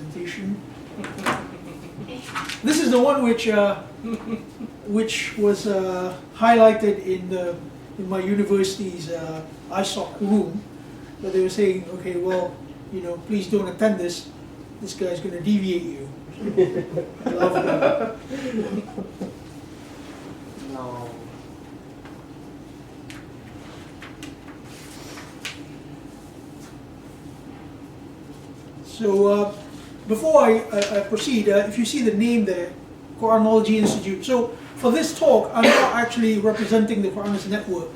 presentation. This is the one which was highlighted in my university's ISOC room. But they were saying, okay, well, please don't attend this. This guy's going to deviate you. I love that. No. So before I proceed, if you see the name there, Quranology Institute. So for this talk, I'm not actually representing the Quranist network.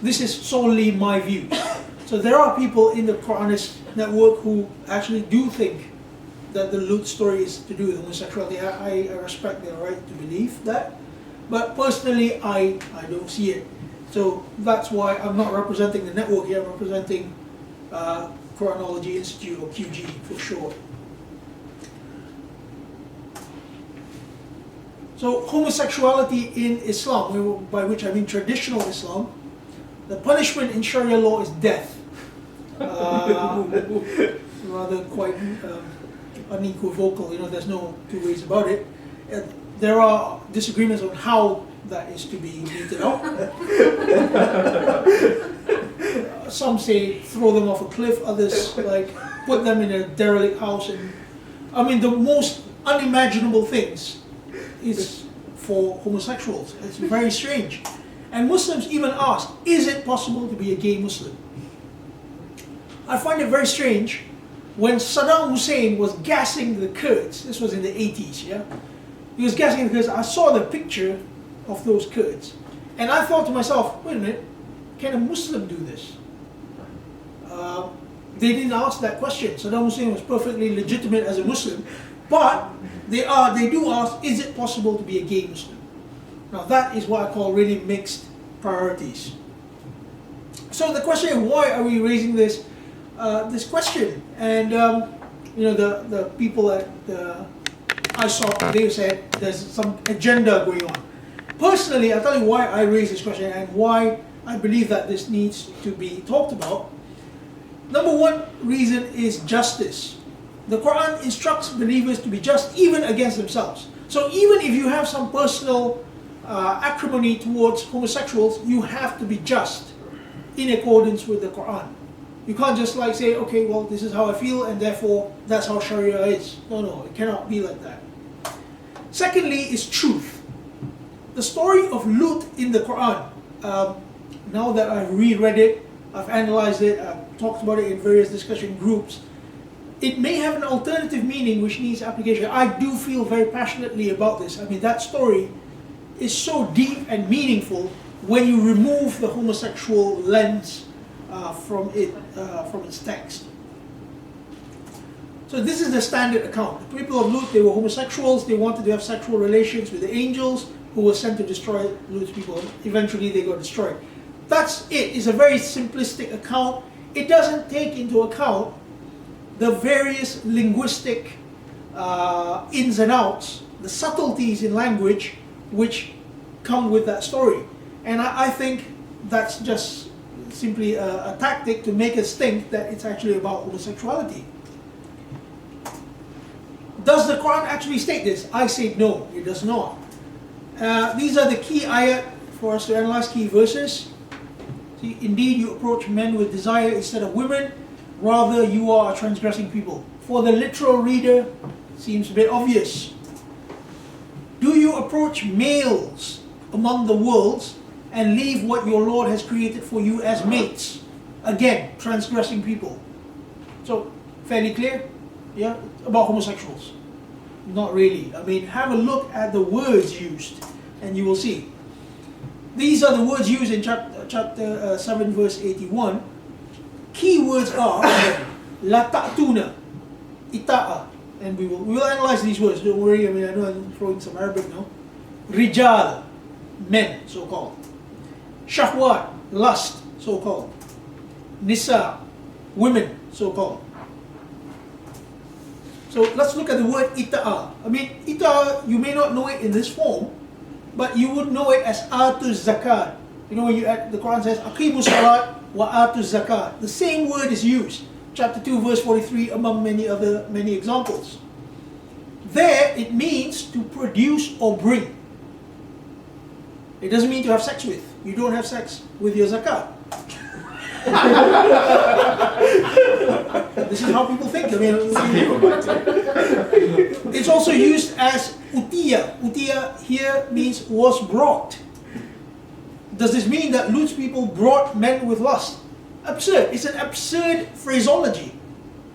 This is solely my views. So there are people in the Quranist network who actually do think that the Luth story is to do with homosexuality. I respect their right to believe that. But personally, I don't see it. So that's why I'm not representing the network here. I'm representing Quranology Institute, or QG for short. So homosexuality in Islam, by which I mean traditional Islam, the punishment in Sharia law is death. Rather quite unequivocal, there's no two ways about it. There are disagreements on how that is to be meted out. Some say throw them off a cliff, others like put them in a derelict house. And I mean, the most unimaginable things is for homosexuals. It's very strange. And Muslims even ask, is it possible to be a gay Muslim? I find it very strange when Saddam Hussein was gassing the Kurds. This was in the 80s, yeah? He was gassing the Kurds. I saw the picture of those Kurds. And I thought to myself, wait a minute, can a Muslim do this? They didn't ask that question. Saddam Hussein was perfectly legitimate as a Muslim. But they do ask, is it possible to be a gay Muslim? Now that is what I call really mixed priorities. So the question is, why are we raising this question? And the people at I saw, they said there's some agenda going on. Personally, I'll tell you why I raise this question and why I believe that this needs to be talked about. Number one reason is justice. The Quran instructs believers to be just even against themselves. So even if you have some personal acrimony towards homosexuals, you have to be just in accordance with the Quran. You can't just like say, okay, well, this is how I feel and therefore that's how Sharia is. No, it cannot be like that. Secondly is truth. The story of Luth in the Quran, now that I've reread it, I've analyzed it, I've talked about it in various discussion groups, it may have an alternative meaning which needs application. I do feel very passionately about this. I mean, that story is so deep and meaningful when you remove the homosexual lens from its text. So this is the standard account. The people of Luth, they were homosexuals, they wanted to have sexual relations with the angels who were sent to destroy Luth's people. Eventually they got destroyed. That's it. It's a very simplistic account. It doesn't take into account the various linguistic ins and outs, the subtleties in language which come with that story. And I think that's just simply a tactic to make us think that it's actually about homosexuality. Does the Quran actually state this? I say no, it does not. These are the key ayat for us to analyze, key verses. See, indeed you approach men with desire instead of women, rather you are a transgressing people. For the literal reader, seems a bit obvious. Do you approach males among the worlds and leave what your Lord has created for you as mates? Again, transgressing people. So, fairly clear? Yeah, about homosexuals. Not really. I mean, have a look at the words used and you will see. These are the words used in chapter 7 verse 81. Key words are la ta'tuna, ita'a, and we will analyze these words, don't worry. I mean, I know I'm throwing some Arabic now. Rijal, men, so called. Shahwat, lust, so called. Nisa, women, so called. So let's look at the word ita'a. I mean, ita'a, you may not know it in this form, but you would know it as atu zakat. You know, when the Quran says, aqimu salat wa atu zakat. The same word is used. chapter 2, verse 43, among many examples. There, it means to produce or bring. It doesn't mean to have sex with. You don't have sex with your zakat. This is how people think. I mean, it's also used as utiya. Utiya here means was brought. Does this mean that Luth's people brought men with lust? Absurd. It's an absurd phraseology.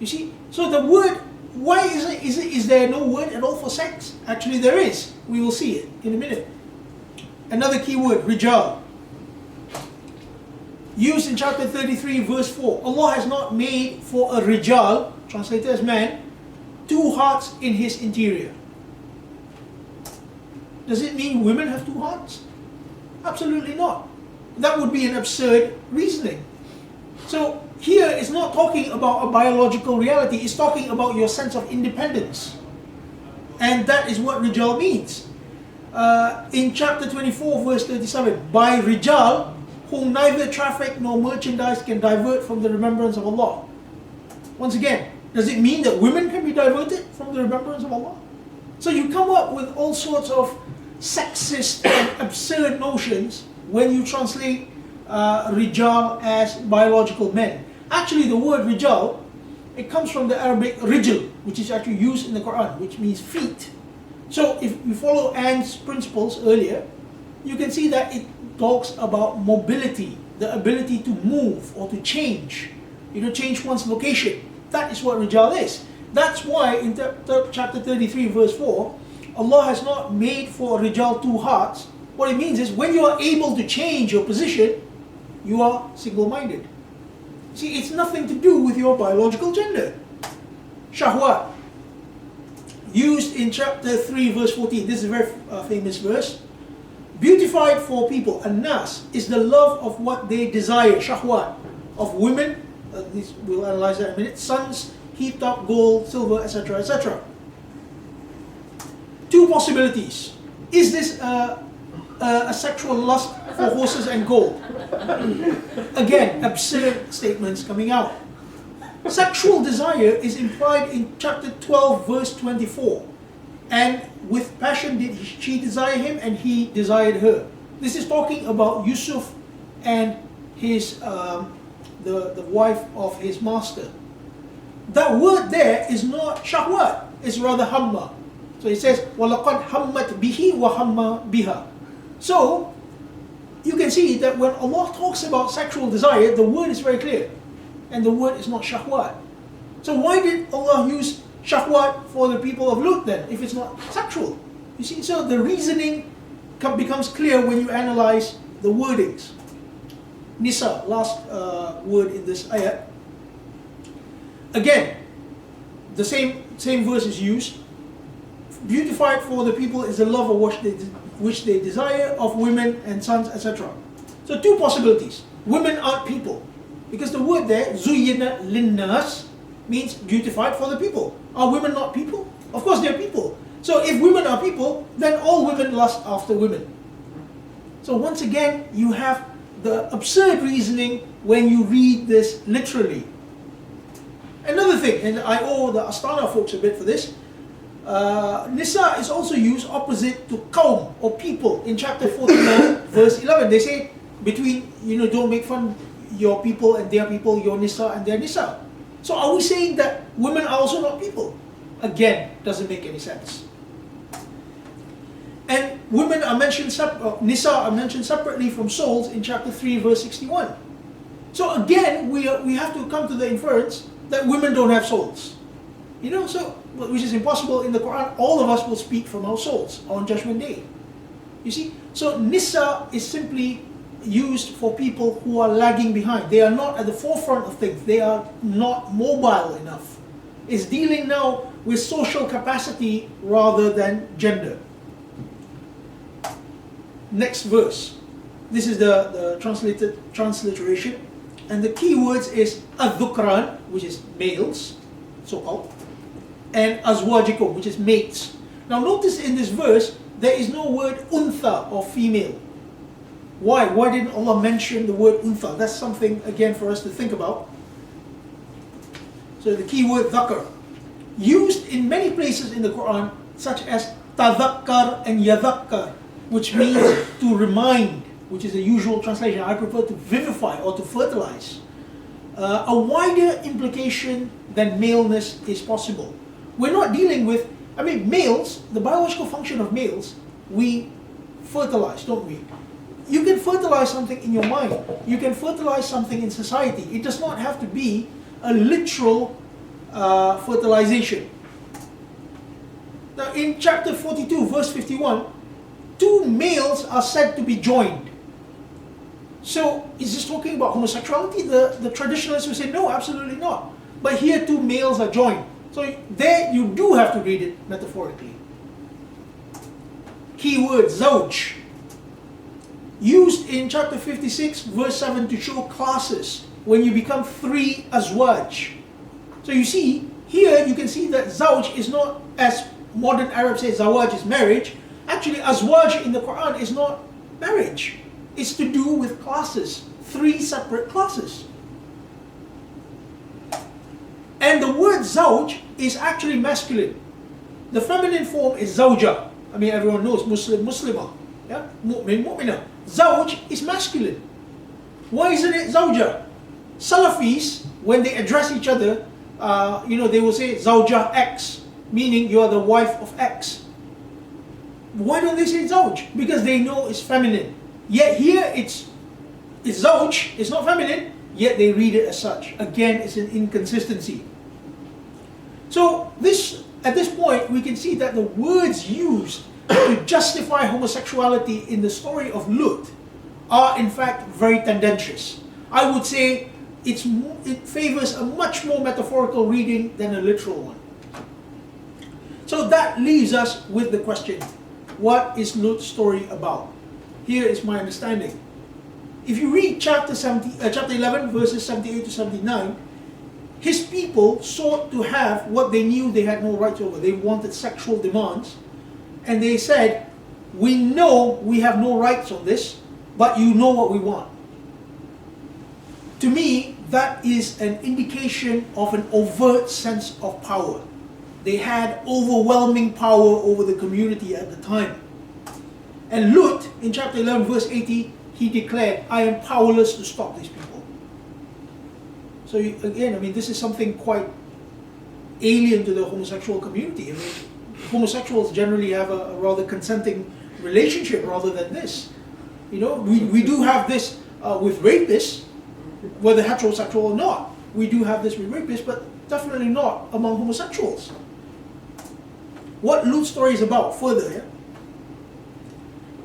You see? So the word, why is there no word at all for sex? Actually there is. We will see it in a minute. Another key word, rijal. Used in chapter 33 verse 4. Allah has not made for a rijal, translated as man, two hearts in his interior. Does it mean women have two hearts? Absolutely not. That would be an absurd reasoning. So here it's not talking about a biological reality, it's talking about your sense of independence. And that is what rijal means. In chapter 24 verse 37, by rijal, whom neither traffic nor merchandise can divert from the remembrance of Allah. Once again, does it mean that women can be diverted from the remembrance of Allah? So you come up with all sorts of sexist and absurd notions when you translate rijal as biological men. Actually, the word rijal, it comes from the Arabic rijl, which is actually used in the Quran, which means feet. So if you follow Anne's principles earlier, you can see that it talks about mobility, the ability to move or to change, change one's location. That is what rijal is. That's why in chapter 33 verse 4, Allah has not made for rijal two hearts. What it means is when you are able to change your position, you are single-minded. See, it's nothing to do with your biological gender. Shahwat, used in chapter 3 verse 14. This is a very famous verse. Beautified for people, an-nas, is the love of what they desire, shahwat, of women, we'll analyze that in a minute, sons, heaped up gold, silver, etc., etc. Two possibilities. Is this a sexual lust for horses and gold? Again, absurd statements coming out. Sexual desire is implied in chapter 12 verse 24. And with passion did she desire him, and he desired her. This is talking about Yusuf and his the wife of his master. That word there is not shahwat, it's rather hamma. So it says, وَلَقَدْ هَمَّتْ بِهِ وَهَمَّ بِهَا. So, you can see that when Allah talks about sexual desire, the word is very clear. And the word is not shahwat. So why did Allah use shahwat for the people of Luth then, if it's not sexual? You see, so the reasoning becomes clear when you analyze the wordings. Nisa, last word in this ayat. Again, the same verse is used. Beautified for the people is the love of which they desire of women and sons, etc. So two possibilities. Women aren't people. Because the word there, zuyyina linnas, means beautified for the people. Are women not people? Of course they're people. So if women are people, then all women lust after women. So once again, you have the absurd reasoning when you read this literally. Another thing, and I owe the Astana folks a bit for this, Nisa is also used opposite to Qawm or people in chapter 49 verse 11. They say between, don't make fun your people and their people, your Nisa and their Nisa. So are we saying that women are also not people? Again, doesn't make any sense. And women are mentioned, Nisa are mentioned separately from souls in chapter 3 verse 61. So again, we have to come to the inference that women don't have souls. Which is impossible in the Quran. All of us will speak from our souls on Judgment Day. You see? So Nisa is simply used for people who are lagging behind. They are not at the forefront of things. They are not mobile enough. It's dealing now with social capacity rather than gender. Next verse. This is the transliteration. And the key words is ad-dhukran, which is males, so-called, and azwajikum, which is mates. Now notice in this verse, there is no word untha or female. Why? Why didn't Allah mention the word untha? That's something, again, for us to think about. So the key word dhakar, used in many places in the Quran, such as tadhakkar and yadhakkar, which means to remind, which is a usual translation. I prefer to vivify or to fertilize. A wider implication than maleness is possible. We're not dealing with, males, the biological function of males, we fertilize, don't we? You can fertilize something in your mind. You can fertilize something in society. It does not have to be a literal fertilization. Now in chapter 42, verse 51, two males are said to be joined. So is this talking about homosexuality? The traditionalists will say, no, absolutely not. But here two males are joined. So there you do have to read it metaphorically. Keyword, zawj. Used in chapter 56, verse 7 to show classes when you become three azwaj. So you see, here you can see that zawj is not, as modern Arabs say, zawaj is marriage. Actually, azwaj in the Quran is not marriage. It's to do with classes, three separate classes. And the word zawj is actually masculine. The feminine form is zawja. Everyone knows Muslim, Muslimah. Yeah? Mu'min, mu'minah. Zawj is masculine. Why isn't it zawja? Salafis, when they address each other, they will say zawja X, meaning you are the wife of X. Why don't they say zawj? Because they know it's feminine. Yet here it's zawj, it's not feminine, yet they read it as such. Again, it's an inconsistency. So at this point, we can see that the words used to justify homosexuality in the story of Luth are in fact very tendentious. I would say it favors a much more metaphorical reading than a literal one. So that leaves us with the question, what is Luth's story about? Here is my understanding. If you read chapter 11, verses 78 to 79, his people sought to have what they knew they had no rights over. They wanted sexual demands. And they said, we know we have no rights on this, but you know what we want. To me, that is an indication of an overt sense of power. They had overwhelming power over the community at the time. And Luth, in chapter 11, verse 80, he declared, I am powerless to stop these people. So again, this is something quite alien to the homosexual community. Homosexuals generally have a rather consenting relationship rather than this. We do have this with rapists, whether heterosexual or not. We do have this with rapists, but definitely not among homosexuals. What Luth's story is about further, yeah?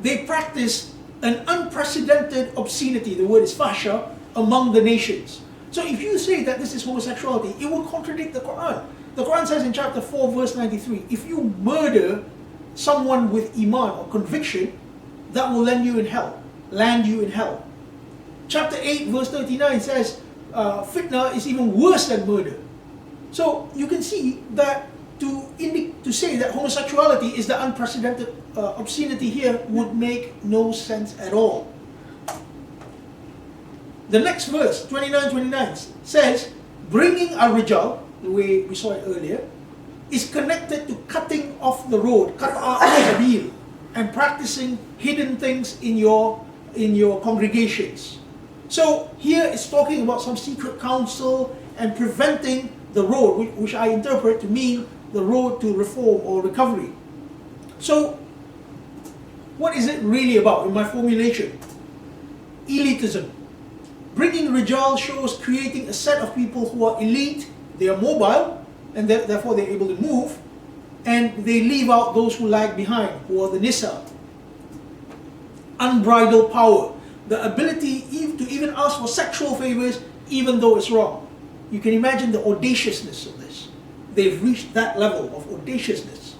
They practiced an unprecedented obscenity, the word is fahsha, among the nations. So if you say that this is homosexuality, it will contradict the Quran. The Quran says in chapter 4, verse 93, if you murder someone with iman or conviction, that will land you in hell. Chapter 8, verse 39 says, fitna is even worse than murder. So you can see that to say that homosexuality is the unprecedented obscenity here would make no sense at all. The next verse, 29 says, bringing a rijal, the way we saw it earlier, is connected to cutting off the road, and practicing hidden things in your congregations. So here it's talking about some secret council and preventing the road, which I interpret to mean the road to reform or recovery. So what is it really about in my formulation? Elitism. Bringing Rijal shows creating a set of people who are elite, they are mobile, and therefore they're able to move, and they leave out those who lag behind, who are the Nisa. Unbridled power, the ability to even ask for sexual favors even though it's wrong. You can imagine the audaciousness of this. They've reached that level of audaciousness.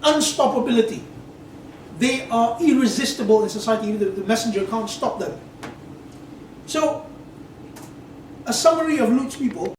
Unstoppability. They are irresistible in society, even the messenger can't stop them. So, a summary of Luth's people.